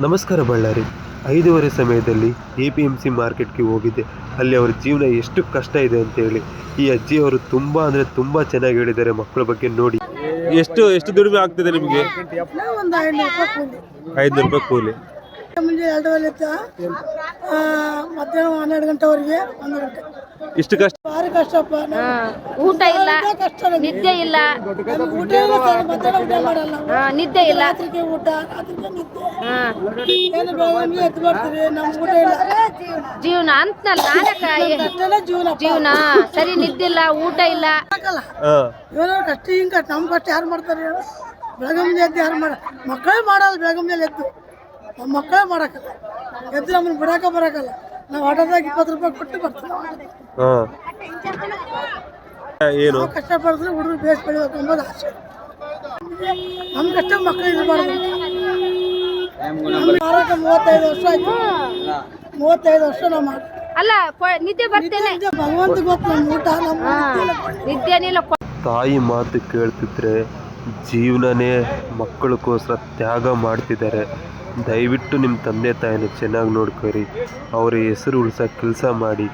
ನಮಸ್ಕಾರ ಬಳ್ಳಾರಿ. 5:30 ಸಮಯದಲ್ಲಿ APMC ಮಾರ್ಕೆಟ್ಗೆ ಹೋಗಿದ್ದೆ. ಅಲ್ಲಿ ಅವರ ಜೀವನ ಎಷ್ಟು ಕಷ್ಟ ಇದೆ ಅಂತೇಳಿ ಈ ಅಜ್ಜಿಯವರು ತುಂಬ ಅಂದರೆ ತುಂಬ ಚೆನ್ನಾಗಿ ಹೇಳಿದ್ದಾರೆ ಮಕ್ಕಳ ಬಗ್ಗೆ. ನೋಡಿ ಎಷ್ಟು ಎಷ್ಟು ದುಡಿಮೆ ಆಗ್ತಿದೆ ನಿಮಗೆ? ಒಂದು 500 500 ರೂಪಾಯಿ ಕೂಲಿ. ರೂಪಾಯಿ ಕೂಲಿ. ಮುಂಜಾನೆ 2 ಗಂಟೆ ಮಧ್ಯಾಹ್ನ 12 ಗಂಟೆವರೆಗೆ 1 ಗಂಟೆ. ಇಷ್ಟು ಕಷ್ಟ. ಭಾರಿ ಕಷ್ಟಪ್ಪ. ಊಟ ಇಲ್ಲ, ಕಷ್ಟ ನಿದ್ದೆ ಇಲ್ಲ, ಊಟ ಇಲ್ಲ ಸರ್, ಮಧ್ಯಾಹ್ನ ಊಟ ಮಾಡಲ್ಲ. ನಿದ್ದೆ ಇಲ್ಲ. ರಾತ್ರಿಗೆ ಊಟ, ರಾತ್ರಿಗೆ ನಿದ್ದೆ. ಏನು ಬೆಳಗ್ಗೆ ಎದ್ದು ಬರ್ತೀವಿ, ನಮ್ಗೆ ಊಟ ಇಲ್ಲ. ಜೀವನ ಅಂತನಲ್ಲ ಕಷ್ಟನೇ ಜೀವನ ಸರಿ, ನಿದ್ದಿಲ್ಲ, ಊಟ ಇಲ್ಲ. ಇವನು ಕಷ್ಟ ಹಿಂಗೆ ಕಷ್ಟ, ನಮ್ಮ ಕಷ್ಟ ಯಾರು ಮಾಡ್ತಾರೆ ಹೇಳು? ಬೆಳಗ್ಗೆ ಮುಂದೆ ಎದ್ದು ಯಾರು ಮಕ್ಕಳೇ ಮಾಡಲ್ಲ. ಬೆಳಗ್ಗೆ ಮುಂದೆ ಎದ್ದು ನಮ್ಮ ಮಕ್ಕಳೇ ಮಾಡಕ್ಕಲ್ಲ. ಎದ್ದು ನಮ್ಮನ್ನು ಬಿಡಾಕ ಬರಕಲ್ಲ. ನಾವು ಆಟೋದಾಗ 20 ರೂಪಾಯಿ ಕೊಟ್ಟು ಬರ್ತೀವಿ. ಏನು ಕಷ್ಟಪಡಿದ್ರೆ ಹುಡುಗರು ಬೇಸ್ ಬೆಳಿಬೇಕು ಅನ್ನೋದು ಆಸೆ. ನಮ್ಮ ಕಷ್ಟ ಮಕ್ಕಳು ಇರಬಾರ್ದು. ಮಾರಾಟ 35 ವರ್ಷ ಆಯ್ತು. 35 ವರ್ಷ ನಾವು ಮಾಡಿ ಅಲ್ಲ ನಿದ್ದೆ ಬರ್ತೇನೆ. ಭಗವಂತ ಗೊತ್ತು ನಮ್ಮ ಊಟ ನಿದ್ದೆನಿಲ್ಲ. ತಾಯಿ ಮಾತು ಕೇಳ್ತಿದ್ರೆ ಜೀವನನೇ ಮಕ್ಕಳಿಗೋಸ್ಕರ ತ್ಯಾಗ ಮಾಡ್ತಿದ್ದಾರೆ. ದಯವಿಟ್ಟು ನಿಮ್ಮ ತಂದೆ ತಾಯಿನ ಚೆನ್ನಾಗಿ ನೋಡ್ಕೊರಿ, ಅವರ ಹೆಸರು ಉಳ್ಸೋಕೆ ಕೆಲಸ ಮಾಡಿ.